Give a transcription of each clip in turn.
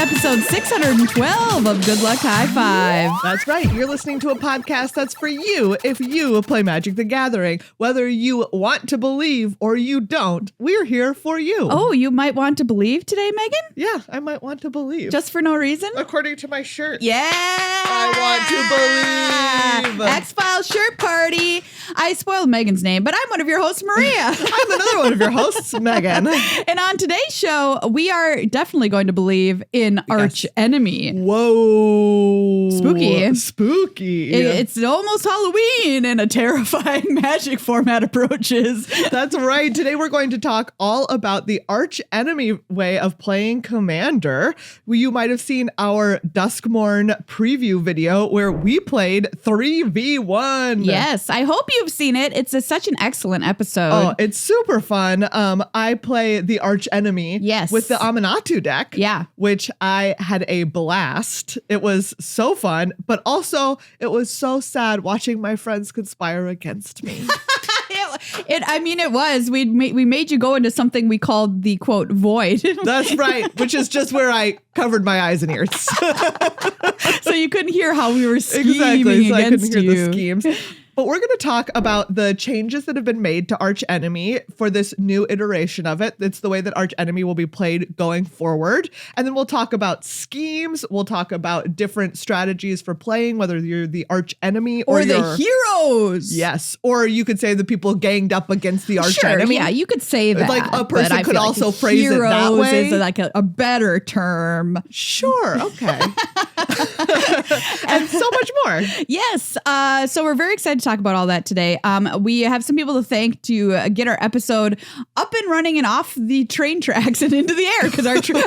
episode 612 of Good Luck High Five. That's right. You're listening to a podcast that's for you if you play Magic the Gathering. Whether you want to believe or you don't, we're here for you. Oh, you might want to believe today, Megan? Yeah, I might want to believe. Just for no reason? According to my shirt. Yeah! I want to believe. X-Files shirt party. I spoiled Megan's name, but I'm one of your hosts, Maria. I'm another one of your hosts, Megan. And on today's show, we are definitely going to believe in Archenemy. Whoa. Spooky. Spooky. It's almost Halloween and a terrifying Magic format approaches. That's right. Today we're going to talk all about the Archenemy way of playing Commander. You might have seen our Duskmorn preview video where we played 3v1. Yes, I hope you've seen it. It's such an excellent episode. Oh, it's super fun. I play the Archenemy with the Aminatu deck. Yeah. Which I had a blast. It was so fun, but also it was so sad watching my friends conspire against me. It was. We made you go into something we called the, quote, void. That's right, which is just where I covered my eyes and ears. So you couldn't hear how we were scheming exactly, so against I couldn't hear you. the schemes. But we're going to talk about the changes that have been made to Archenemy for this new iteration of it. It's the way that Archenemy will be played going forward. And then we'll talk about schemes. We'll talk about different strategies for playing, whether you're the Archenemy or the heroes. Yes. Or you could say the people ganged up against the Archenemy. Sure, yeah, you could say that. Like a person could also phrase it that way. Is like a better term. Sure. Okay. And so much more. Yes. So we're very excited to talk about all that today. We have some people to thank to get our episode up and running and off the train tracks and into the air because our train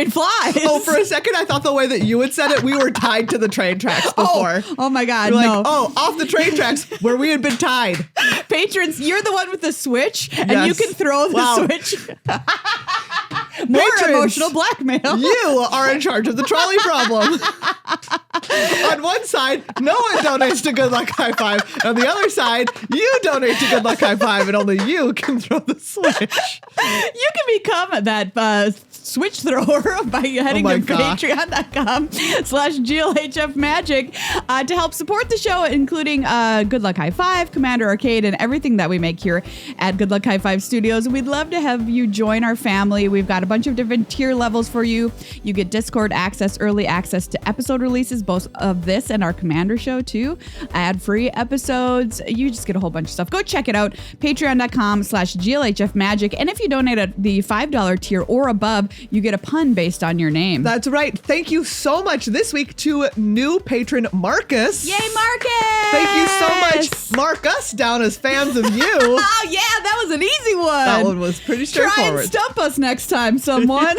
flies. Oh, for a second, I thought the way that you had said it, we were tied to the train tracks before. Oh my God. You're no. like, off the train tracks where we had been tied. Patrons, you're the one with the switch and you can throw the switch. More Patrons, emotional blackmail. You are in charge of the trolley problem. On one side, no one donates to Good Luck High Five. On the other side, you donate to Good Luck High Five, and only you can throw the switch. You can become that switch thrower by heading to patreon.com/GLHF Magic to help support the show, including Good Luck High Five, Commander Arcade, and everything that we make here at Good Luck High Five Studios. We'd love to have you join our family. We've got a bunch of different tier levels for you. You get Discord access, early access to episode releases, both of this and our Commander show too. Ad-free episodes. You just get a whole bunch of stuff. Go check it out. Patreon.com/GLHF Magic. And if you donate at the $5 tier or above, you get a pun based on your name. That's right. Thank you so much this week to new patron Marcus. Yay, Marcus! Thank you so much. Mark us down as fans of you. Oh, yeah, that was an easy one. That one was pretty straightforward. Try and stump us next time, someone.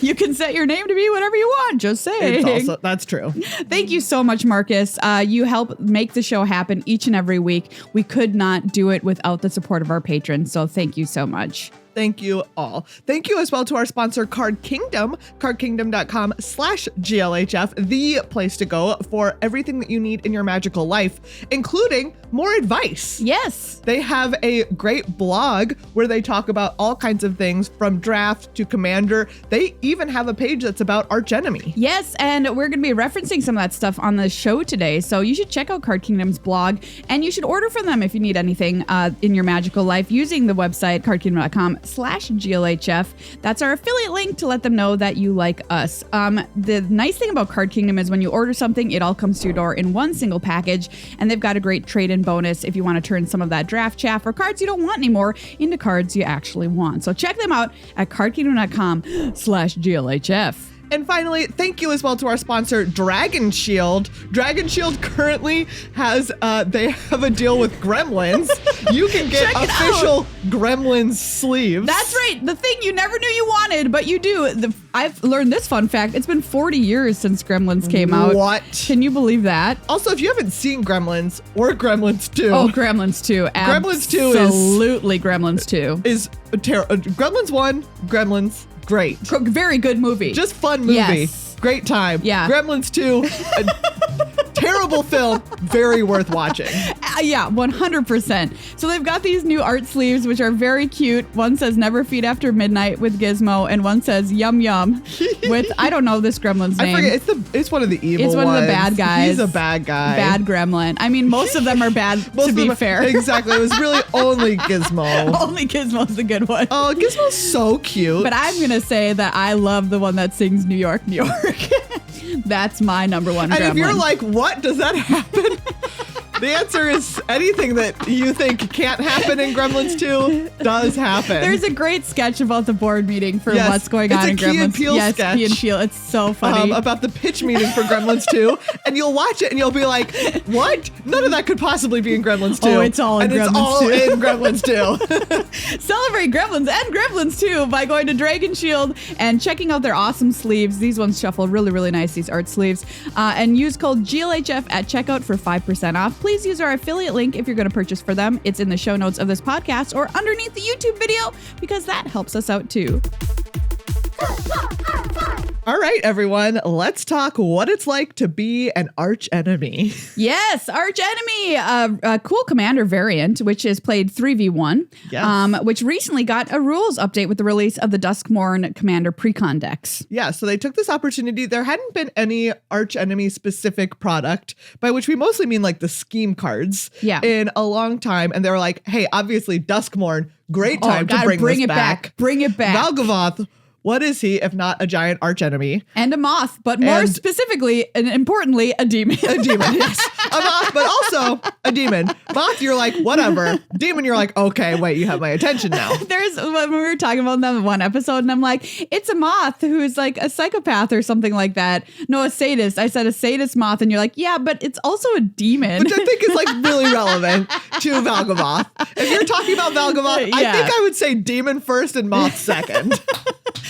You can set your name to be whatever you want. Just saying. That's true. Thank you so much, Marcus. You help make the show happen each and every week. We could not do it without the support of our patrons, so thank you so much. Thank you all. Thank you as well to our sponsor, Card Kingdom, cardkingdom.com/GLHF, the place to go for everything that you need in your magical life, including more advice. Yes. They have a great blog where they talk about all kinds of things from draft to Commander. They even have a page that's about Archenemy. Yes, and we're going to be referencing some of that stuff on the show today. So you should check out Card Kingdom's blog, and you should order from them if you need anything in your magical life using the website cardkingdom.com/GLHF. That's our affiliate link to let them know that you like us. The nice thing about Card Kingdom is when you order something, it all comes to your door in one single package, and they've got a great trade-in bonus if you want to turn some of that draft chaff or cards you don't want anymore into cards you actually want. So check them out at cardkingdom.com/GLHF. And finally, thank you as well to our sponsor, Dragon Shield. Dragon Shield currently has, they have a deal with Gremlins. You can get official Gremlins sleeves. That's right. The thing you never knew you wanted, but you do. I've learned this fun fact. It's been 40 years since Gremlins came out. What? Can you believe that? Also, if you haven't seen Gremlins or Gremlins 2. Oh, Gremlins 2. Gremlins 2 Absolutely Gremlins 2. Is Gremlins 1, Gremlins, great. Very good movie. Just fun movie. Yes. Great time. Yeah. Gremlins 2, Terrible film, very worth watching. Yeah, 100%. So they've got these new art sleeves, which are very cute. One says never feed after midnight with Gizmo, and one says yum yum with, I don't know this gremlin's name. I forget, it's one of the evil ones. It's one of the bad guys. He's a bad guy. Bad gremlin. I mean, most of them are bad, to be fair. Exactly. It was really only Gizmo. Only Gizmo's the good one. Oh, Gizmo's so cute. But I'm going to say that I love the one that sings New York, New York. That's my number one gremlin. And if you're like, what? Does that happen? The answer is anything that you think can't happen in Gremlins 2 does happen. There's a great sketch about the board meeting for what's going on in Gremlins. Key and Peele sketch. Key and Peele. It's so funny. About the pitch meeting for Gremlins 2. And you'll watch it and you'll be like, what? None of that could possibly be in Gremlins 2. Oh, it's all in Gremlins 2. It's all in Gremlins 2. Celebrate Gremlins and Gremlins 2 by going to Dragon Shield and checking out their awesome sleeves. These ones shuffle really, really nice, these art sleeves. And use code GLHF at checkout for 5% off. Please use our affiliate link if you're going to purchase for them. It's in the show notes of this podcast or underneath the YouTube video because that helps us out too. All right, everyone, let's talk what it's like to be an archenemy. Yes, Archenemy, a cool commander variant, which is played 3v1, which recently got a rules update with the release of the Duskmourn Commander Precon decks. Yeah, so they took this opportunity. There hadn't been any archenemy specific product, by which we mostly mean like the scheme cards, in a long time. And they were like, hey, obviously Duskmourn, great time to bring this back. Bring it back. Valgavoth. What is he if not a giant archenemy? And a moth, but more specifically and importantly, a demon. A demon, yes. A moth, but also a demon. Moth, you're like, whatever. Demon, you're like, okay, wait, you have my attention now. There's, when we were talking about them in one episode, and I'm like, it's a moth who's like a psychopath or something like that. No, a sadist. I said a sadist moth, and you're like, yeah, but it's also a demon. Which I think is like really relevant to Valgavoth. If you're talking about Valgavoth, I think I would say demon first and moth second.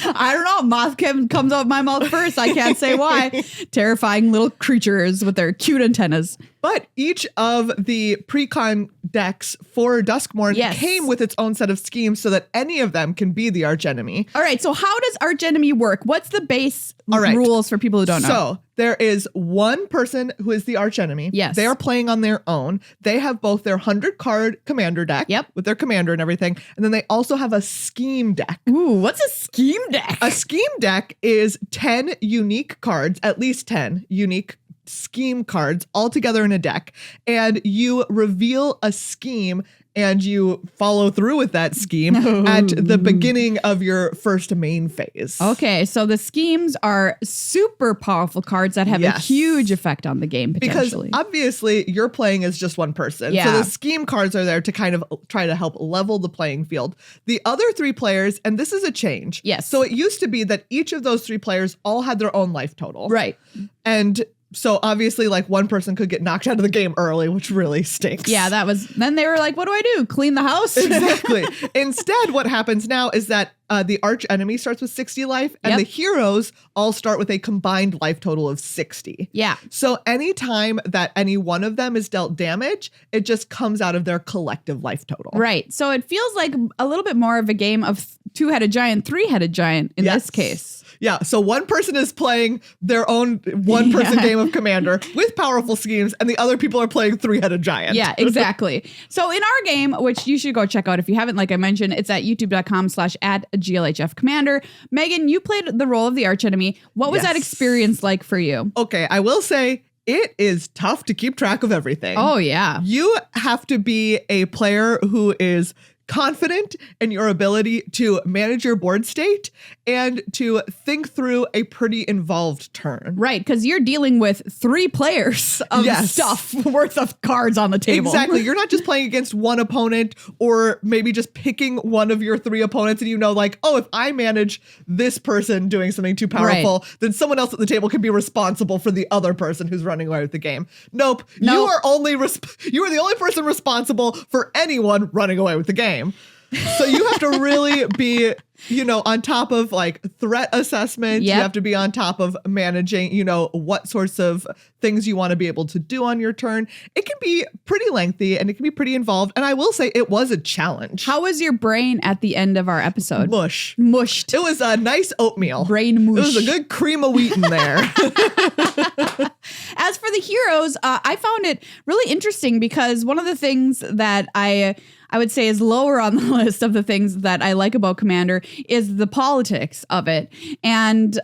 I don't know. Moth comes out of my mouth first. I can't say why. Terrifying little creatures with their cute antennas. But each of the precon decks for Duskmourn came with its own set of schemes so that any of them can be the archenemy. All right. So how does archenemy work? What's the base rules for people who don't know? So there is one person who is the archenemy. Yes. They are playing on their own. They have both their 100-card commander deck with their commander and everything. And then they also have a scheme deck. Ooh, what's a scheme deck? A scheme deck is 10 unique cards, at least 10 unique scheme cards all together in a deck, and you reveal a scheme and you follow through with that scheme at the beginning of your first main phase. Okay, so the schemes are super powerful cards that have a huge effect on the game potentially. Because obviously you're playing as just one person. So the scheme cards are there to kind of try to help level the playing field. The other three players, and this is a change. Yes. So it used to be that each of those three players all had their own life total. Right. And so obviously like one person could get knocked out of the game early, which really stinks. Yeah, then they were like, what do I do? Clean the house? Exactly. Instead, what happens now is that the archenemy starts with 60 life and the heroes all start with a combined life total of 60. Yeah. So anytime that any one of them is dealt damage, it just comes out of their collective life total. Right. So it feels like a little bit more of a game of two-headed giant, three-headed giant in this case. Yeah, so one person is playing their own one-person game of Commander with powerful schemes, and the other people are playing three-headed giant. Yeah, exactly. So in our game, which you should go check out if you haven't, like I mentioned, it's at youtube.com/@GLHF Commander. Megan, you played the role of the archenemy. What was that experience like for you? Okay, I will say it is tough to keep track of everything. Oh, yeah. You have to be a player who is confident in your ability to manage your board state and to think through a pretty involved turn. Right, because you're dealing with 3 players of stuff worth of cards on the table. Exactly. You're not just playing against one opponent or maybe just picking one of your 3 opponents and you know like, oh, if I manage this person doing something too powerful, then someone else at the table can be responsible for the other person who's running away with the game. Nope. You are the only person responsible for anyone running away with the game. So you have to really be on top of like threat assessment, you have to be on top of managing, what sorts of things you want to be able to do on your turn. It can be pretty lengthy and it can be pretty involved. And I will say it was a challenge. How was your brain at the end of our episode? Mushed. It was a nice oatmeal. Brain mush. It was a good cream of wheat in there. As for the heroes, I found it really interesting because one of the things that I would say is lower on the list of the things that I like about Commander is the politics of it. And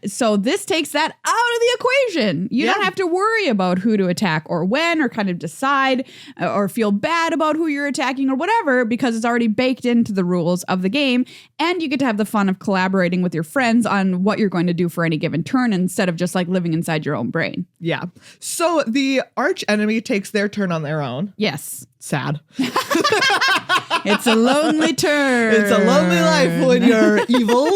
so this takes that out of the equation. You don't have to worry about who to attack or when, or kind of decide or feel bad about who you're attacking or whatever, because it's already baked into the rules of the game. And you get to have the fun of collaborating with your friends on what you're going to do for any given turn instead of just like living inside your own brain. Yeah. So the Archenemy takes their turn on their own. Yes. Sad. It's a lonely turn. It's a lonely life when you're evil.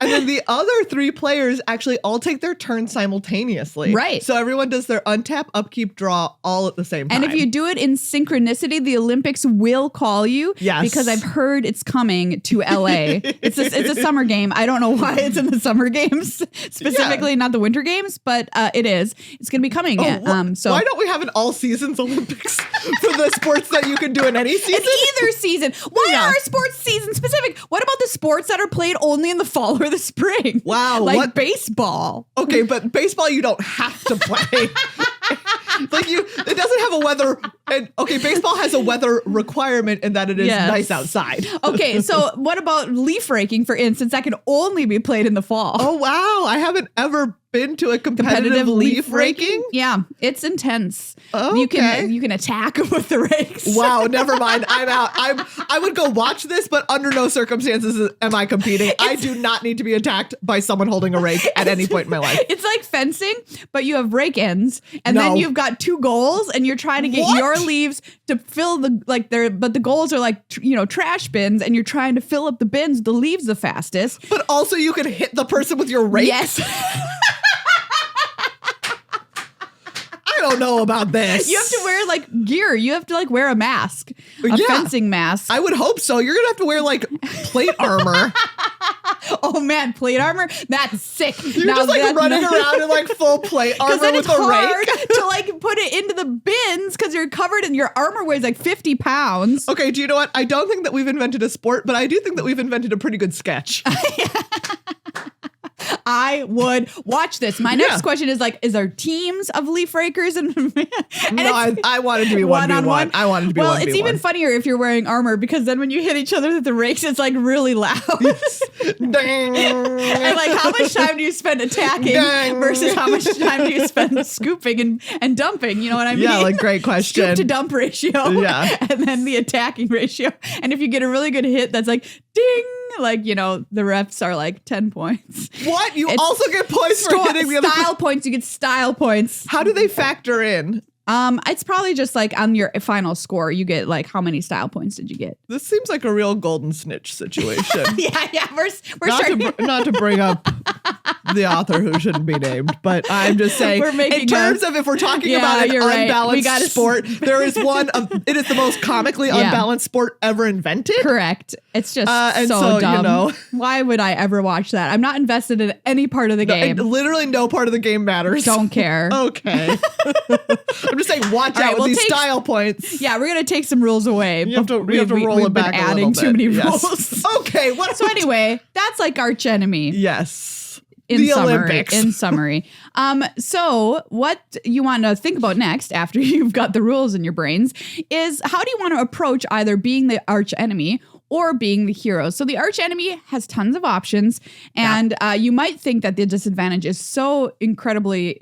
And then the other 3 players actually all take their turn simultaneously. Right. So everyone does their untap, upkeep, draw all at the same time. And if you do it in synchronicity, the Olympics will call you. Yes. Because I've heard it's coming to LA. It's a summer game. I don't know why it's in the summer games, specifically not the winter games, but it is. It's going to be coming. So why don't we have an all seasons Olympics for the sports that you can do in any season? It's either season. Why are our sports season specific? What about the sports that are played only in the fall or the spring? Wow. Like baseball. Okay, but baseball you don't have to play. It doesn't have a weather. And okay, baseball has a weather requirement in that it is nice outside. Okay, so what about leaf raking, for instance? That can only be played in the fall. Oh, wow. I haven't ever been to a competitive leaf raking. Yeah, it's intense. Okay. You can attack with the rakes. Wow, never mind. I'm out. I would go watch this, but under no circumstances am I competing. I do not need to be attacked by someone holding a rake at any point in my life. It's like fencing, but you have rake ends, and then you've got 2 goals, and you're trying to get your leaves to fill but the goals are like trash bins, and you're trying to fill up the bins with the leaves the fastest. But also you can hit the person with your rake. Yes. I don't know about this. You have to wear like gear. You have to like wear a mask, a fencing mask. I would hope so. You're gonna have to wear like plate armor. Oh man, plate armor? That's sick. You're just like running around in like full plate armor with a rake. To like put it into the bins because you're covered in your armor weighs like 50 pounds. Okay, do you know what? I don't think that we've invented a sport, but I do think that we've invented a pretty good sketch. I would watch this. My next question is like, is there teams of leaf rakers? And no, I wanted to be 1v1. I wanted to be 1v1. Well, it's even funnier if you're wearing armor because then when you hit each other with the rakes, it's like really loud. Dang. And like, how much time do you spend attacking versus how much time do you spend scooping and dumping? You know what I mean? Yeah, like great question. Scoop to dump ratio. Yeah. And then the attacking ratio. And if you get a really good hit, that's like ding. Like, the refs are like 10 points. What? You also get points for hitting the other style points. You get style points. How do they factor in? It's probably just like on your final score, you get like how many style points did you get? This seems like a real golden snitch situation. Yeah. We're not to bring up the author who shouldn't be named, but I'm just saying, in terms of if we're talking about an unbalanced sport, there is it is the most comically unbalanced sport ever invented. Correct. It's just so dumb. Why would I ever watch that? I'm not invested in any part of the game. Literally no part of the game matters. Don't care. Okay. I'm just saying, watch out with these style points. Yeah, we're gonna take some rules away. You have to roll it back. We've been adding too many rules. Yes. Okay. So anyway, that's like Archenemy. Yes. In the summary, Olympics. In summary. So what you want to think about next after you've got the rules in your brains is how do you want to approach either being the archenemy or being the hero. So the archenemy has tons of options, and you might think that the disadvantage is so incredibly,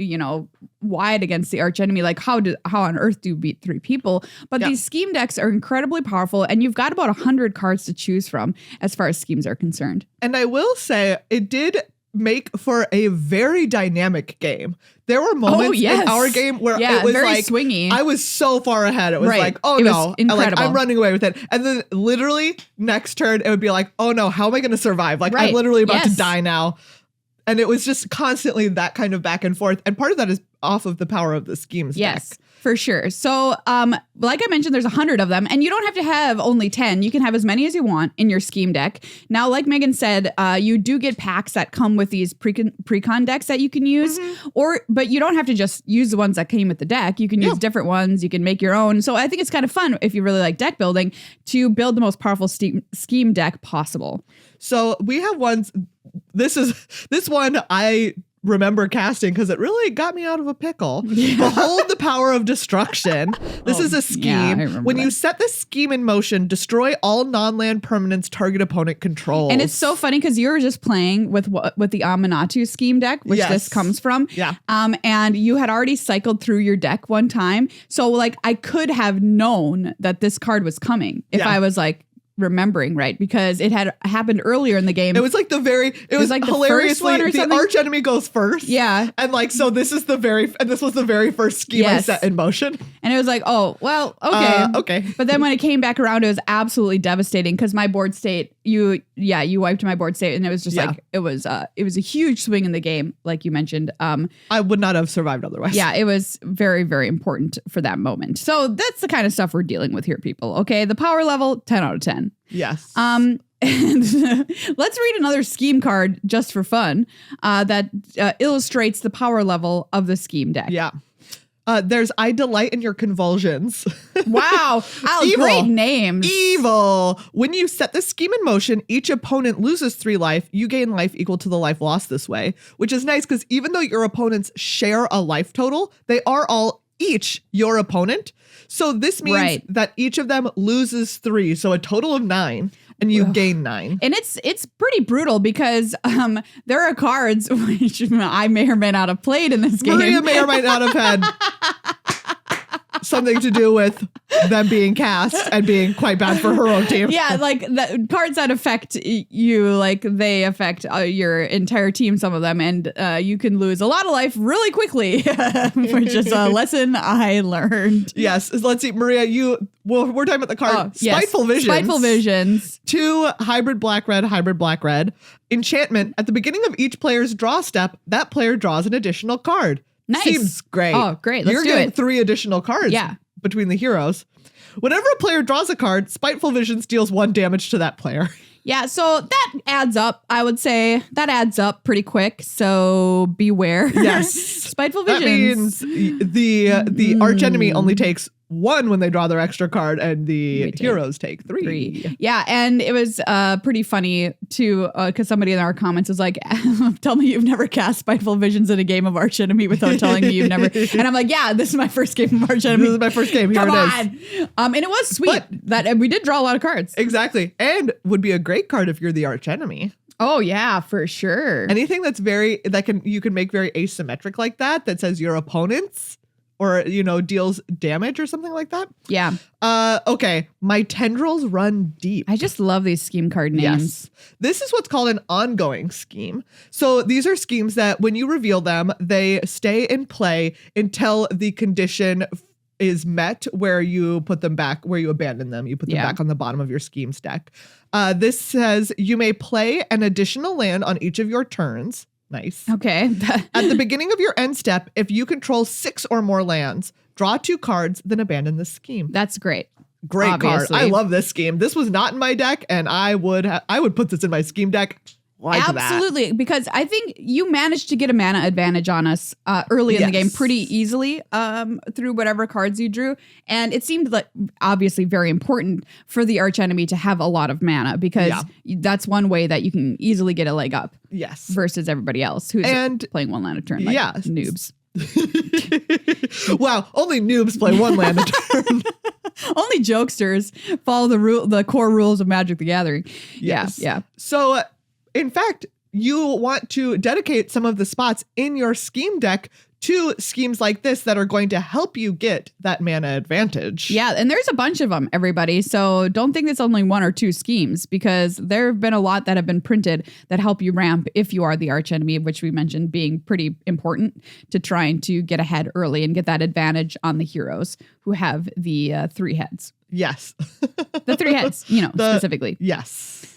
wide against the archenemy. Like how on earth do you beat 3 people? But these scheme decks are incredibly powerful, and you've got about 100 cards to choose from as far as schemes are concerned. And I will say it did make for a very dynamic game. There were moments in our game where it was very like swingy. I was so far ahead. It was like, oh no, I'm running away with it. And then literally next turn it would be like, oh no, how am I going to survive? Like I'm literally about to die now. And it was just constantly that kind of back and forth. And part of that is off of the power of the schemes deck. For sure. So, like I mentioned, there's 100 of them, and you don't have to have only 10. You can have as many as you want in your scheme deck. Now, like Megan said, you do get packs that come with these pre-con decks that you can use, but you don't have to just use the ones that came with the deck. You can use different ones. You can make your own. So I think it's kind of fun if you really like deck building to build the most powerful scheme deck possible. So we have ones. This one I remember casting because it really got me out of a pickle. Behold the power of destruction. This is a scheme. When you set the scheme in motion, destroy all non-land permanents target opponent controls. And it's so funny because you were just playing with the Amanatu scheme deck, which this comes from. Yeah. And you had already cycled through your deck one time. So like I could have known that this card was coming if I was like remembering right, because it had happened earlier in the game. It was like it was like hilariously the Archenemy goes first. Yeah. And like, so this was the very first scheme I set in motion. And it was like, oh, well, okay. Okay. But then when it came back around, it was absolutely devastating because my board state, you wiped my board state, and it was just like, it was a huge swing in the game, like you mentioned. I would not have survived otherwise. Yeah, it was very, very important for that moment. So that's the kind of stuff we're dealing with here, people. Okay, the power level, 10 out of 10. Yes. And let's read another scheme card just for fun that illustrates the power level of the scheme deck. Yeah. There's I delight in your convulsions. Wow. Great names. Evil. When you set the scheme in motion, each opponent loses 3 life. You gain life equal to the life lost this way, which is nice because even though your opponents share a life total, they are all each your opponent. So this means that each of them loses 3. So a total of 9. And you gain 9. And it's pretty brutal because there are cards which I may or may not have played in this game. Maria may or may not have had something to do with them being cast and being quite bad for her own team. Yeah, like the cards that affect you, like they affect your entire team, some of them, and you can lose a lot of life really quickly, which is a lesson I learned. Yes. Let's see, Maria, we're talking about the card Spiteful Visions. Spiteful Visions. 2 hybrid black red. Enchantment. At the beginning of each player's draw step, that player draws an additional card. Nice. Seems great. Oh, great. Let's You're do getting it. 3 additional cards between the heroes. Whenever a player draws a card, Spiteful Visions deals 1 damage to that player. Yeah, so that adds up. I would say that adds up pretty quick. So beware. Yes. Spiteful Visions. That means the Archenemy only takes 1 when they draw their extra card, and the heroes take 3. Yeah, and it was pretty funny too, because somebody in our comments was like, "Tell me you've never cast Spiteful Visions in a game of Archenemy without telling me you've never." And I'm like, "Yeah, this is my first game of Archenemy. This is my first game. Here Come it is." And it was sweet that we did draw a lot of cards. Exactly, and would be a great card if you're the Archenemy. Oh yeah, for sure. Anything that's you can make very asymmetric like that says your opponents, or, deals damage or something like that. Yeah. Okay. My tendrils run deep. I just love these scheme card names. Yes. This is what's called an ongoing scheme. So these are schemes that when you reveal them, they stay in play until the condition is met where you put them back, where you abandon them. You put them back on the bottom of your schemes deck. This says you may play an additional land on each of your turns. Nice. Okay. At the beginning of your end step, if you control 6 or more lands, draw 2 cards, then abandon the scheme. That's great. Great Obviously. card. I love this scheme. This was not in my deck, and I would put this in my scheme deck. Absolutely, because I think you managed to get a mana advantage on us early in the game pretty easily through whatever cards you drew. And it seemed like obviously very important for the Archenemy to have a lot of mana, because that's one way that you can easily get a leg up. Yes. Versus everybody else who's playing 1 land a turn like noobs. Wow, only noobs play 1 land a turn. Only jokesters follow the core rules of Magic the Gathering. Yes. Yeah. So in fact, you want to dedicate some of the spots in your scheme deck to schemes like this that are going to help you get that mana advantage. Yeah, and there's a bunch of them, everybody. So don't think it's only 1 or 2 schemes, because there have been a lot that have been printed that help you ramp if you are the Archenemy, which we mentioned being pretty important to trying to get ahead early and get that advantage on the heroes who have the 3 heads. Yes. The 3 heads, specifically. Yes.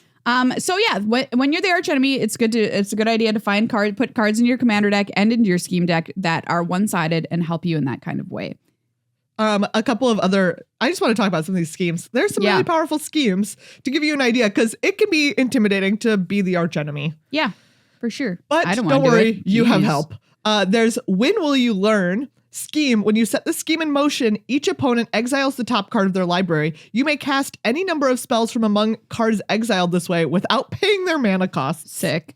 So yeah, when you're the Archenemy, it's a good idea to put cards in your commander deck and into your scheme deck that are one-sided and help you in that kind of way. A couple of other, I just want to talk about some of these schemes. There's some really powerful schemes to give you an idea, because it can be intimidating to be the archenemy. Yeah, for sure. But I don't worry, you have help. There's When Will You Learn scheme. When you set the scheme in motion, each opponent exiles the top card of their library. You may cast any number of spells from among cards exiled this way without paying their mana costs. Sick.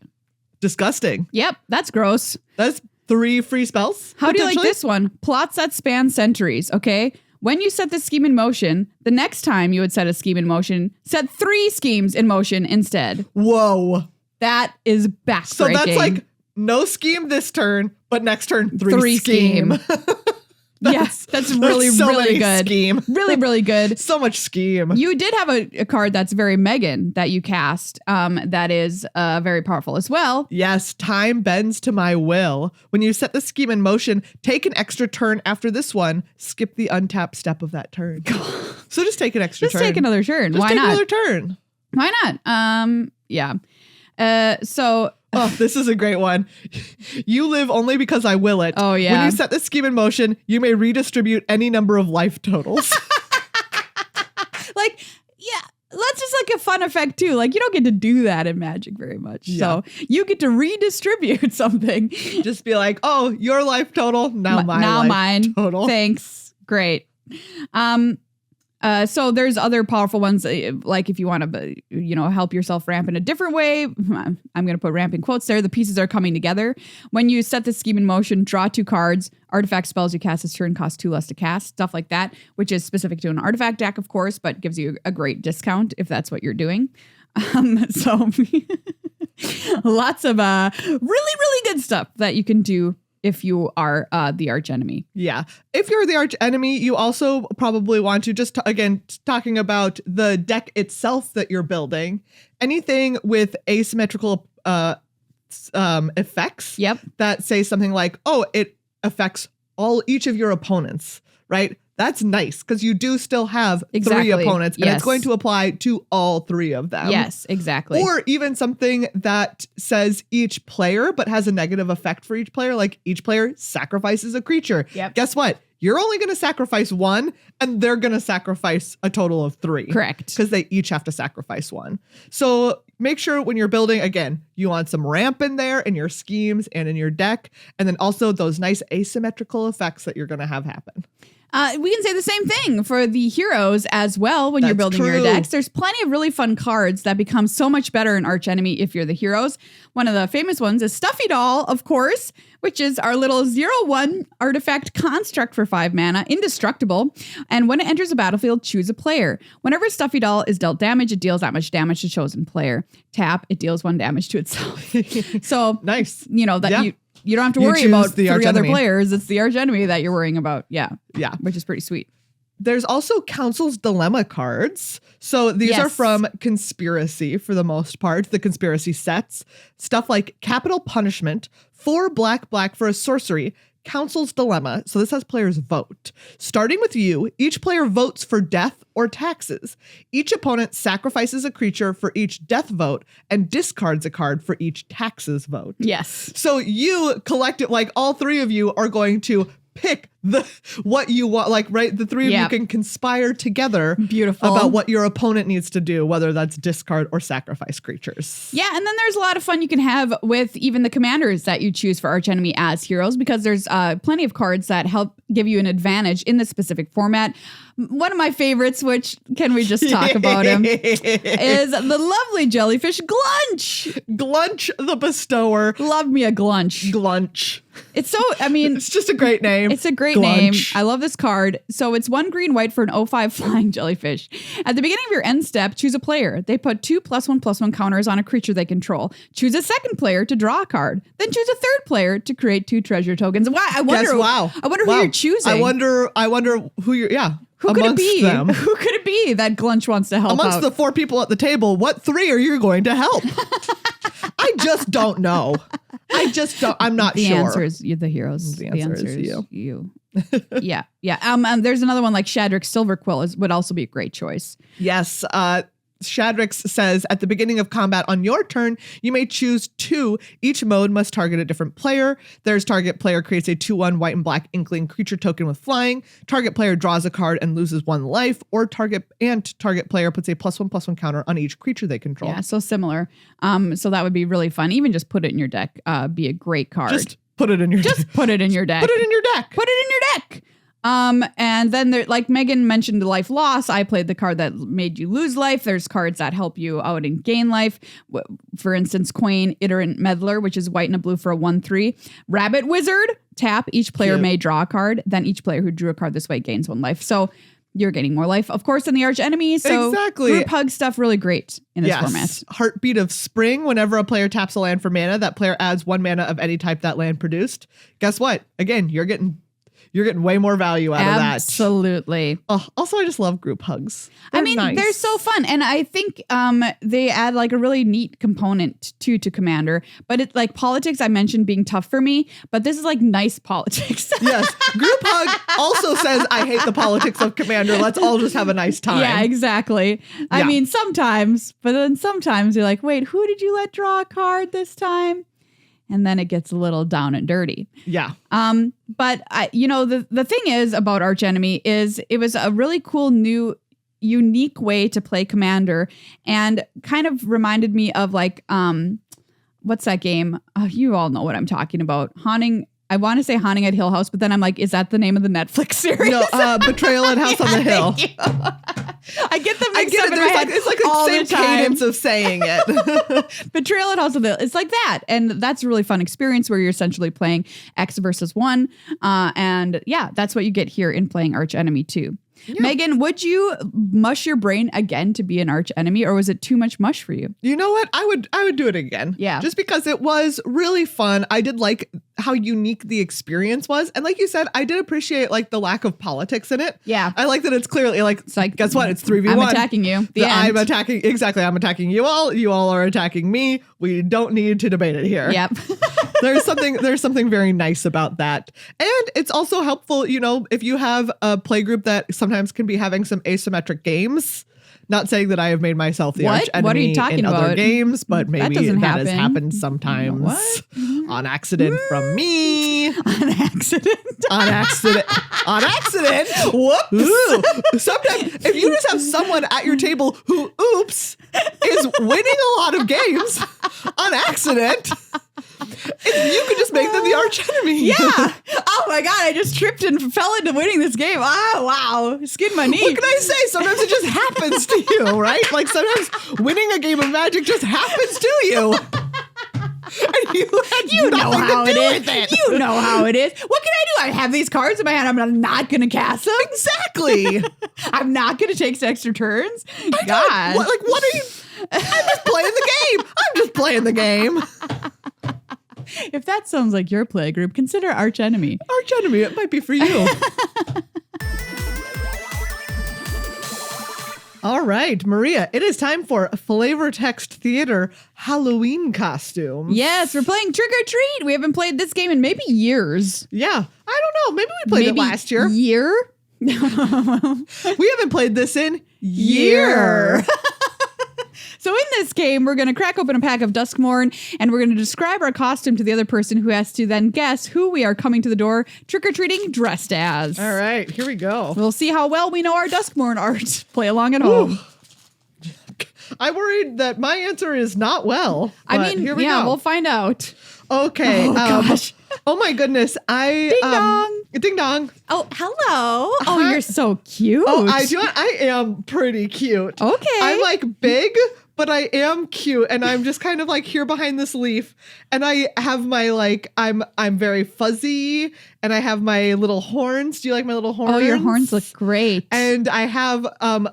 Disgusting. Yep, that's gross. That's 3 free spells. How do you like this one? Plots that span centuries, okay? When you set the scheme in motion, the next time you would set a scheme in motion, set 3 schemes in motion instead. Whoa. That is backbreaking. So that's like no scheme this turn, but next turn 3 scheme. Yes, that's really, so really good. Scheme. Really, really good. So much scheme. You did have a card that's very Megan that you cast that is very powerful as well. Yes, Time Bends to My Will. When you set the scheme in motion, take an extra turn after this one. Skip the untapped step of that turn. So just take an extra turn. Just take another turn. Just Why take not? another turn. Why not? Yeah. Oh, this is a great one. You live only because I will it. Oh, yeah. When you set the scheme in motion, you may redistribute any number of life totals. Like, yeah, that's just like a fun effect too. Like, you don't get to do that in Magic very much. Yeah. So you get to redistribute something. Just be like, oh, your life total, now mine total. Thanks. Great. So there's other powerful ones, like if you want to, help yourself ramp in a different way. I'm going to put ramp in quotes there. The pieces are coming together. When you set the scheme in motion, draw 2 cards. Artifact spells you cast this turn cost 2 less to cast. Stuff like that, which is specific to an artifact deck, of course, but gives you a great discount if that's what you're doing. So lots of really, really good stuff that you can do if you are the archenemy. Yeah. If you're the archenemy, you also probably want to just, talking about the deck itself that you're building, anything with asymmetrical effects that say something like, oh, it affects each of your opponents, right? That's nice because you do still have 3 opponents and it's going to apply to all 3 of them. Yes, exactly. Or even something that says each player but has a negative effect for each player, like each player sacrifices a creature. Yep. Guess what? You're only going to sacrifice 1 and they're going to sacrifice a total of 3. Correct. Because they each have to sacrifice 1. So make sure when you're building, again, you want some ramp in there in your schemes and in your deck. And then also those nice asymmetrical effects that you're going to have happen. We can say the same thing for the heroes as well when you're building your decks. There's plenty of really fun cards that become so much better in Archenemy if you're the heroes. One of the famous ones is Stuffy Doll, of course, which is our little 0/1 artifact construct for 5 mana, indestructible. And when it enters a battlefield, choose a player. Whenever Stuffy Doll is dealt damage, it deals that much damage to chosen player. Tap, it deals 1 damage to itself. So nice. You don't have to worry about the 3 other players. It's the archenemy that you're worrying about. Yeah. Which is pretty sweet. There's also Council's Dilemma cards. So these are from Conspiracy for the most part, the Conspiracy sets. Stuff like Capital Punishment, 4 black for a sorcery, Council's Dilemma. So this has players vote. Starting with you, each player votes for death or taxes. Each opponent sacrifices a creature for each death vote and discards a card for each taxes vote. Yes. So you collective, like all 3 of you are going to pick what you want, like, right? The 3 of you can conspire together about what your opponent needs to do, whether that's discard or sacrifice creatures. Yeah, and then there's a lot of fun you can have with even the commanders that you choose for Archenemy as heroes, because there's plenty of cards that help give you an advantage in this specific format. One of my favorites, which can we just talk about him, is the lovely jellyfish Glunch. Glunch the Bestower. Love me a Glunch. Glunch. It's so, I mean, it's just a great name. It's a great name. I love this card. So it's 1 green/white for an 0/5 flying jellyfish. At the beginning of your end step, choose a player. They put 2 +1/+1 counters on a creature they control. Choose a second player to draw a card. Then choose a third player to create 2 treasure tokens. Why? I wonder who you're choosing. I wonder who you're. Yeah. Who could it be? Them. Who could it be that Glunch wants to help amongst out? The 4 people at the table? What 3 are you going to help? I just don't know. I'm not sure. The answer is you, the heroes. The answer is you. Yeah. There's another one like Shadrick Silverquill would also be a great choice. Yes. Shadrix says, at the beginning of combat on your turn, you may choose 2. Each mode must target a different player. There's target player creates a 2/1 white and black inkling creature token with flying. Target player draws a card and loses 1 life, or target player puts a +1/+1 counter on each creature they control. Yeah, so similar. So that would be really fun. Even just put it in your deck. Be a great card. Just put it in your deck. Put it in your deck. Put it in your deck. Put it in your deck. And then there, like Megan mentioned, the life loss. I played the card that made you lose life. There's cards that help you out and gain life. For instance, Quain, Iterant Meddler, which is white and a blue for a 1/3. Rabbit Wizard, tap. Each player may draw a card. Then each player who drew a card this way gains 1 life. So you're getting more life, of course, than the Archenemy. So group hug stuff, really great in this format. Heartbeat of Spring. Whenever a player taps a land for mana, that player adds 1 mana of any type that land produced. Guess what? Again, you're getting way more value out of that. Absolutely. Oh, also, I just love group hugs. They're so fun. And I think they add like a really neat component to Commander. But it's like politics, I mentioned being tough for me, but this is like nice politics. Yes. Group hug also says, I hate the politics of Commander. Let's all just have a nice time. Yeah, exactly. Yeah. I mean, sometimes, but then sometimes you're like, wait, who did you let draw a card this time? And then it gets a little down and dirty. Yeah. But the thing is about Archenemy is it was a really cool new unique way to play Commander, and kind of reminded me of like what's that game? Oh, you all know what I'm talking about. I want to say Haunting at Hill House, but then I'm like, is that the name of the Netflix series? No, Betrayal at House on the Hill. I get them mixed up in my head. It's like the same cadence of saying it. Betrayal at House on the Hill. It's like that. And that's a really fun experience where you're essentially playing X versus 1. And yeah, that's what you get here in playing Archenemy 2. Yeah. Megan, would you mush your brain again to be an Archenemy, or was it too much mush for you? You know what? I would do it again. Yeah. Just because it was really fun. I did like how unique the experience was. And like you said, I did appreciate like the lack of politics in it. Yeah. I like that it's clearly it's like guess what? It's 3v1. I'm attacking you. I'm attacking you all. You all are attacking me. We don't need to debate it here. Yep. There's something very nice about that. And it's also helpful, if you have a play group that sometimes can be having some asymmetric games. Not saying that I have made myself the arch enemy what are you talking in about? Other games, but maybe that has happened sometimes on accident from me. On accident. On accident. On accident. Whoops. Ooh. Sometimes if you just have someone at your table who, is winning a lot of games on accident, you could just make them the archenemy. Yeah. Oh my God, I just tripped and fell into winning this game. Oh, wow. Skinned my knee. What can I say? Sometimes it just happens to you, right? Like sometimes winning a game of Magic just happens to you. And you know how it is. You know how it is. What can I do? I have these cards in my hand. I'm not going to cast them. Exactly. I'm not going to take extra turns. God. What are you? I'm just playing the game. If that sounds like your play group, consider Archenemy. Archenemy, it might be for you. All right, Maria, it is time for Flavor Text Theater Halloween costumes. Yes, we're playing Trick or Treat. We haven't played this game in maybe years. Yeah, I don't know. Maybe we played it last year. We haven't played this in year. So in this game, we're going to crack open a pack of Duskmorn, and we're going to describe our costume to the other person, who has to then guess who we are coming to the door trick-or-treating dressed as. All right, here we go. We'll see how well we know our Duskmorn art. Play along at home. I worried that my answer is not well. Here we go. We'll find out. Okay. Oh, gosh. Oh my goodness. Ding dong. Ding dong. Oh, hello. Oh, you're so cute. Oh, I am pretty cute. Okay. I'm like big, but I am cute, and I'm just kind of like here behind this leaf, and I have my I'm very fuzzy, and I have my little horns. Do you like my little horns? Oh, your horns look great. And I have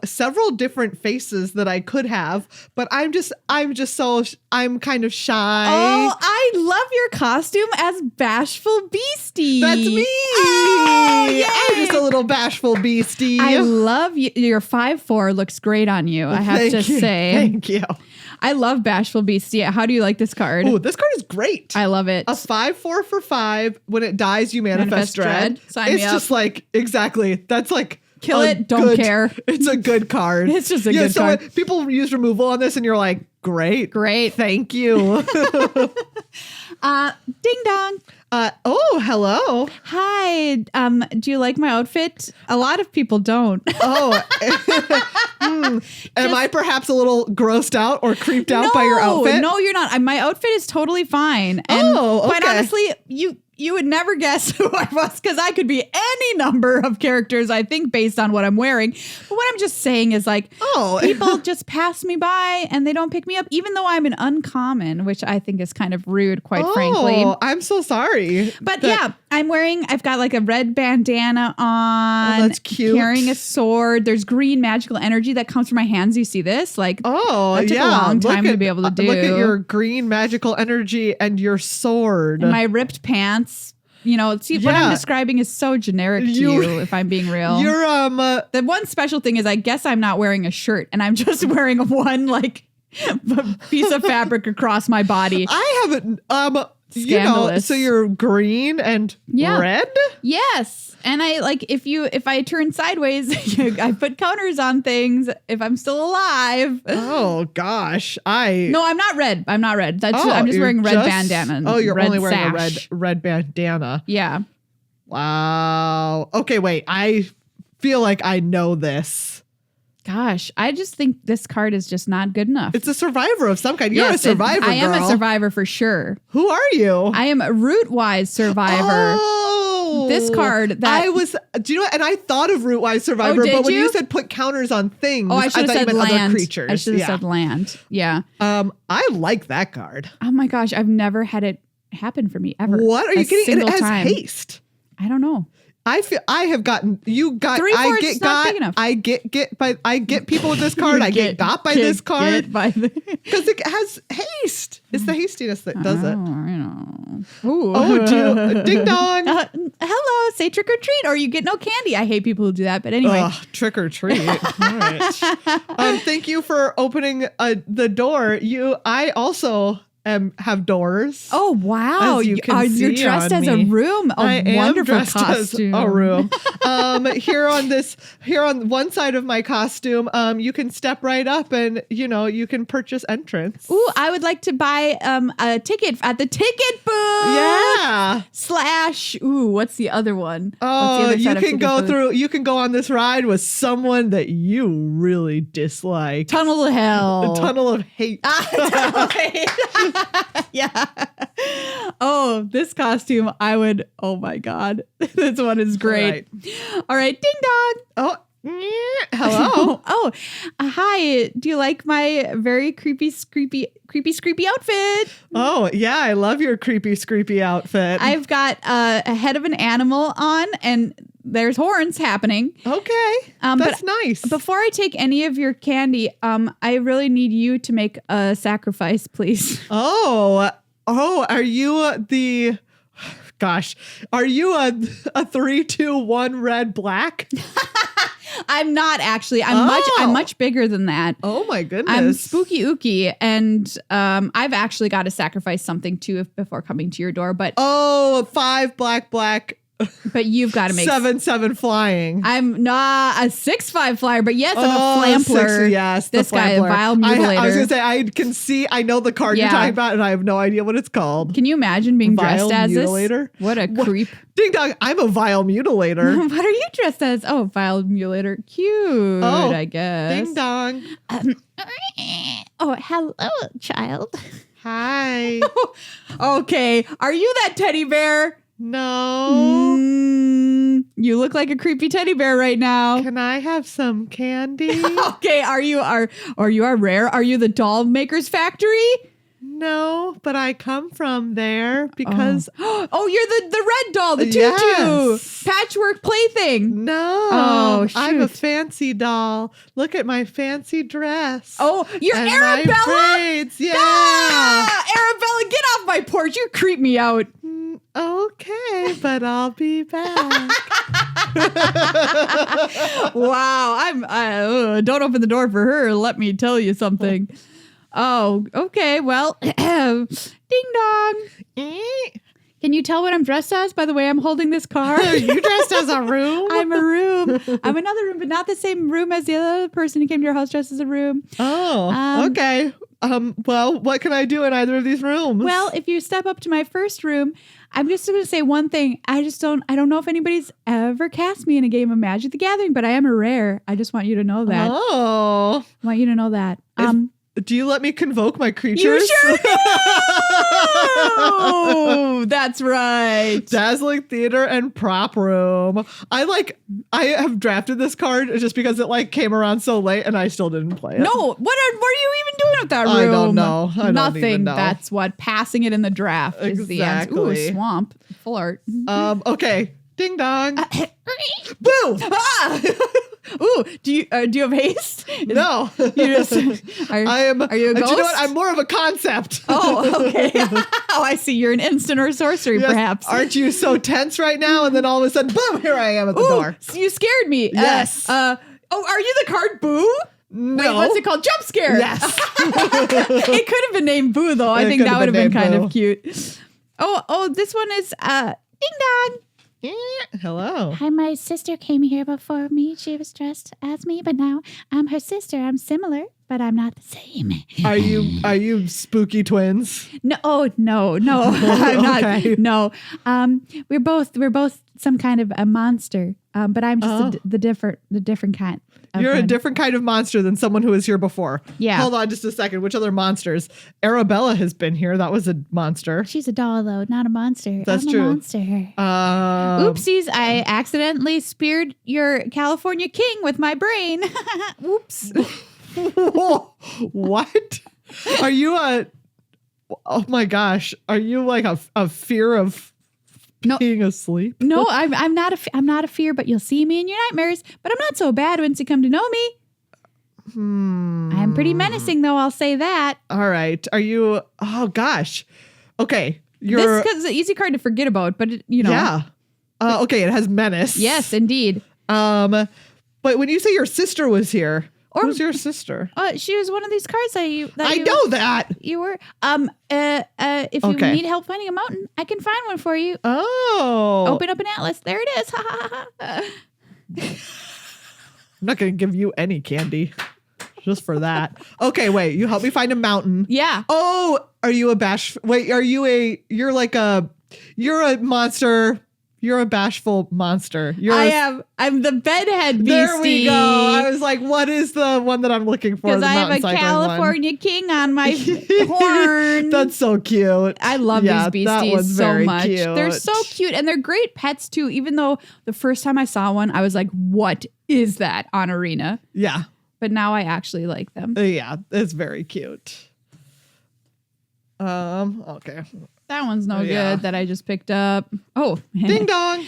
several different faces that I could have, but I'm kind of shy. Oh, I love your costume as Bashful Beastie. That's me. Oh, yay. I'm just a little bashful beastie. I love you. Your 5'4" looks great on you. I have to say. Thank you. I love Bashful Beastie. How do you like this card? Oh, this card is great. I love it. A 5/4 for 5. When it dies, you manifest dread. Sign me up. Just like exactly. That's like Kill it, don't care. It's a good card. It's just a good card. People use removal on this and you're like, great. Thank you. Ding dong. Hello. Hi. Do you like my outfit? A lot of people don't. Oh. Am I perhaps a little grossed out or creeped out by your outfit? No, you're not. My outfit is totally fine. And quite honestly, you would never guess who I was because I could be any number of characters, I think, based on what I'm wearing. But what I'm just saying is like, people just pass me by and they don't pick me up, even though I'm an uncommon, which I think is kind of rude, quite frankly. Oh, I'm so sorry. But I've got like a red bandana on. Oh, that's cute. Carrying a sword. There's green magical energy that comes from my hands. You see this? Like, that took a long time to be able to do. Look at your green magical energy and your sword. And my ripped pants. You know, what I'm describing is so generic to you, if I'm being real. You're the one special thing is I guess I'm not wearing a shirt and I'm just wearing one like piece of fabric across my body. I haven't Scandalous. So you're green and red? Yes. And I like if I turn sideways, I put counters on things if I'm still alive. Oh gosh. No, I'm not red. I'm just wearing red bandana. Oh, you're only wearing sash. a red bandana. Yeah. Wow. Okay, wait. I feel like I know this. Gosh, I just think this card is just not good enough. It's a survivor of some kind. You're a survivor, I am girl. a survivor for sure. Who are you? I am a Rootwise survivor. Oh, this card that do you know what? And I thought of Rootwise survivor, but when you said put counters on things, I should have said land. Other creatures. I should have said land. Yeah. I like that card. Oh my gosh, I've never had it happen for me ever. What are you kidding? And it has haste. I don't know. I feel I have gotten 3/4 I get people with this card. I get got by this card because it has haste. It's the hastiness that does it. Ding dong. Hello, say trick or treat, or you get no candy. I hate people who do that, but anyway, trick or treat. All right. Thank you for opening the door. I also have doors. Oh wow! You're dressed as a room. I wonderful am dressed costume. As a room. Here on one side of my costume, you can step right up and you can purchase entrance. Ooh, I would like to buy a ticket at the ticket booth. Yeah. / what's the other one? Oh, you can go through. You can go on this ride with someone that you really dislike. Tunnel of hell. The tunnel of hate. Tunnel of hate. Yeah. Oh, this costume, oh my God. This one is great. All right. Ding dong. Oh, hello. Hi. Do you like my very creepy, screepy outfit? Oh, yeah. I love your creepy, screepy outfit. I've got a head of an animal on and there's horns happening. Okay. That's nice. Before I take any of your candy, I really need you to make a sacrifice, please. Oh, are you the... Gosh, are you a 3-2-1 red black? I'm not actually. I'm much bigger than that. Oh my goodness. I'm spooky ooky, and I've actually got to sacrifice something too before coming to your door. But 5 black. But you've got to make 7/7 flying. I'm not a 6/5 flyer, but yes, I'm a flampler. Yes, this guy, a vile mutilator. I was gonna say I know the card you're talking about, and I have no idea what it's called. Can you imagine being dressed as mutilator? This? What a creep! Ding dong! I'm a vile mutilator. What are you dressed as? Oh, vile mutilator. Cute. I guess. Ding dong. Hello, child. Hi. Okay, are you that teddy bear? No. You look like a creepy teddy bear right now. Can I have some candy? Okay, are you rare? Are you the doll maker's factory? No, but I come from there because you're the red doll, the tutu patchwork plaything. No, I'm a fancy doll. Look at my fancy dress. Oh, you're and Arabella. My braids. Yeah, Arabella, get off my porch. You creep me out. Okay, but I'll be back. Wow, don't open the door for her. Let me tell you something. Oh, okay. Well, ding dong. Can you tell what I'm dressed as by the way I'm holding this card? You dressed as a room? I'm a room. I'm another room, but not the same room as the other person who came to your house dressed as a room. Oh, okay. Well, what can I do in either of these rooms? Well, if you step up to my first room, I'm just going to say one thing. I don't know if anybody's ever cast me in a game of Magic the Gathering, but I am a rare. I just want you to know that. Oh. I want you to know that. Do you let me convoke my creatures? You sure do! That's right. Dazzling Theater and Prop Room. I have drafted this card just because it came around so late and I still didn't play it. No, what are you even doing with that room? I don't know. I don't Nothing. even know. That's what passing it in the draft is the answer. Ooh, swamp. Full art. Okay. Ding dong. Boo! Ah! Ooh, do you have haste? No. You just are you a ghost? Do you know what? I'm more of a concept. Oh, okay. Oh, I see. You're an instant or sorcery, Yes. perhaps. Aren't you so tense right now? And then all of a sudden, boom! Here I am at the Ooh, door. you scared me. Yes. Are you the card Boo? No. Wait, what's it called? Jump scare. Yes. It could have been named Boo, though. I It think could that have would have been been kind named of cute. Oh, this one is ding dong. Hello. Hi, my sister came here before me. She was dressed as me, but now I'm her sister. I'm similar, but I'm not the same. Are you spooky twins? No, no. I'm not. Okay. No. We're both some kind of a monster. But I'm just the different kind. You're a different kind of monster than someone who was here before. Yeah. Hold on just a second. Which other monsters? Arabella has been here. That was a monster. She's a doll, though, not a monster. That's I'm true. a monster. Oopsies, I accidentally speared your California king with my brain. Oops. What? Are you oh my gosh. Are you like a fear of being asleep? No, I'm not a fear, but you'll see me in your nightmares. But I'm not so bad once you come to know me. I'm pretty menacing, though. I'll say that. All right. Are you? Oh gosh. Okay. This is an easy card to forget about, but Yeah. Okay. It has menace. Yes, indeed. But when you say your sister was here, who's your sister? She was one of these cards I know that. You were. If you need help finding a mountain, I can find one for you. Oh. Open up an atlas. There it is. I'm not going to give you any candy just for that. Okay, wait. You help me find a mountain. Yeah. Oh, are you a you're a monster. You're a bashful monster. I'm the bedhead beastie. There we go. I was like, what is the one that I'm looking for? Because I have a California king on my horn. That's so cute. I love these beasties so much. Cute. They're so cute and they're great pets too. Even though the first time I saw one, I was like, what is that on Arena? Yeah. But now I actually like them. Yeah, it's very cute. Okay. That one's no good that I just picked up. Oh. Ding dong.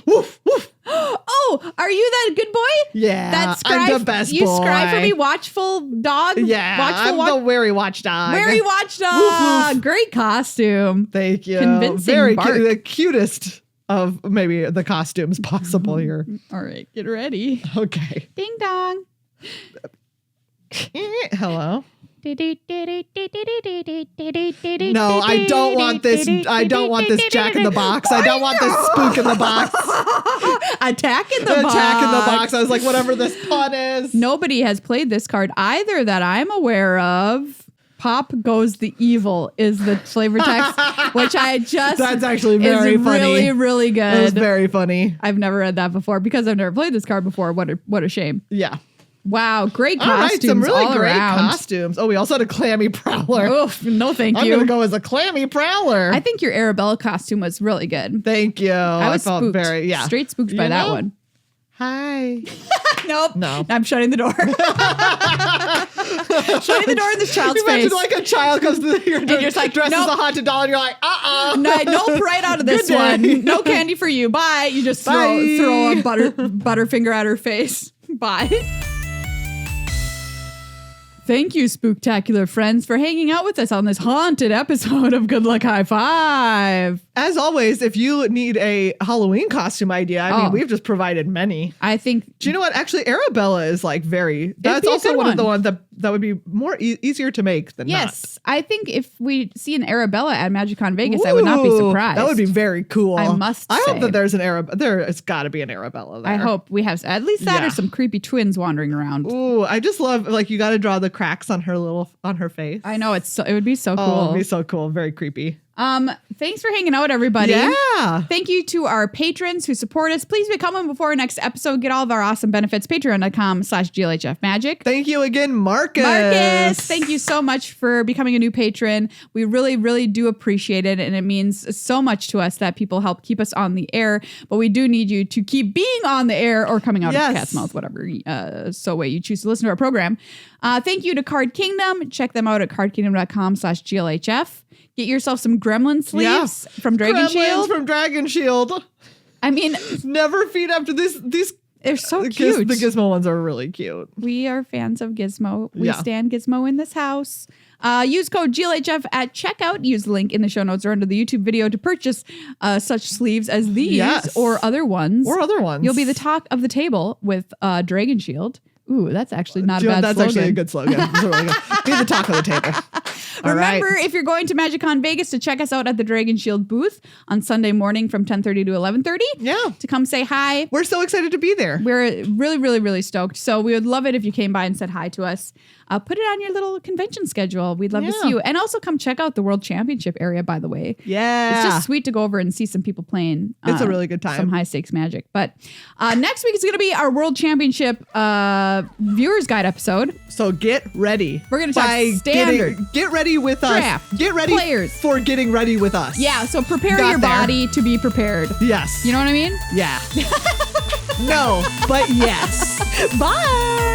Woof, woof. Oh, are you that good boy? Yeah. That I'm the best boy. You scribe for me, watchful dog? Yeah. I'm the wary watchdog. Wary watchdog. Woof, woof. Great costume. Thank you. Convincing very bark. the cutest of maybe the costumes possible here. All right, get ready. Okay. Ding dong. Hello. No, No, I don't want this. I don't want this Jack in the Box. I don't want this spook in the box. Attack in the box. Attack in the box. I was like, whatever this pun is. Nobody has played this card either that I'm aware of. Pop Goes the Evil is the flavor text, which I just That's actually very is funny. really, really good. It was very funny. I've never read that before because I've never played this card before. What a shame. Yeah. Wow, great All right, costumes some really all great around. costumes. Oh, we also had a clammy prowler. Oof, no thank I'm you. going to go as a clammy prowler. I think your Arabella costume was really good. Thank you. I was felt spooked. very, Straight spooked by that one. Hi. Nope. No. I'm shutting the door. Shutting the door in this child's Imagine face. like a child comes to your door, just like, dressed nope. as a haunted doll, and you're like, Nope, right out of this Good day. one. No candy for you. Bye. You just throw Bye. a butterfinger at her face. Bye. Thank you, spooktacular friends, for hanging out with us on this haunted episode of Good Luck High Five. As always, if you need a Halloween costume idea, I mean, we've just provided many. I think. Do you know what? Actually, Arabella is like that's be a also good one of the one. ones that that would be more easier to make than Yes, I think if we see an Arabella at MagicCon Vegas, I would not be Ooh, surprised. That would be very cool. I must I hope say. that there's an Arabella. There's got to be an Arabella there. I hope we have at least that Yeah. or some creepy twins wandering around. Ooh, I just love like you got to draw the cracks on her face. I know it would be so Oh, cool. it'd be so cool. Very creepy. Thanks for hanging out, everybody. Yeah. Thank you to our patrons who support us. Please become one before our next episode. Get all of our awesome benefits. Patreon.com/GLHF Magic. Thank you again, Marcus. Marcus, thank you so much for becoming a new patron. We really, really do appreciate it. And it means so much to us that people help keep us on the air. But we do need you to keep being on the air or coming out of the cat's mouth, whatever way you choose to listen to our program. Thank you to Card Kingdom. Check them out at cardkingdom.com/GLHF. Get yourself some Gremlin sleeves from Dragon Gremlins Shield. from Dragon Shield. I mean, Never feed after this. These they're so cute. The Gizmo ones are really cute. We are fans of Gizmo. We Yeah. stand Gizmo in this house. Use code GLHF at checkout. Use the link in the show notes or under the YouTube video to purchase such sleeves as these Yes. or other ones. Or other ones. You'll be the talk of the table with Dragon Shield. Ooh, that's actually not a bad That's slogan. actually a good slogan. It's really good. Be the talk of the table. All right. Remember, if you're going to MagicCon Vegas, to check us out at the Dragon Shield booth on Sunday morning from 10:30 to 11:30. Yeah. To come say hi. We're so excited to be there. We're really, really, really stoked. So we would love it if you came by and said hi to us. Put it on your little convention schedule. We'd love to see you. And also come check out the World Championship area, by the way. Yeah. It's just sweet to go over and see some people playing. It's a really good time. Some high stakes Magic. But next week is going to be our World Championship viewers guide episode. So get ready. We're gonna talk standard. Get ready with us. Draft. Get ready Players. for getting ready with us. Yeah, so prepare Got your there. body to be prepared. Yes. You know what I mean? Yeah. No, but yes. Bye.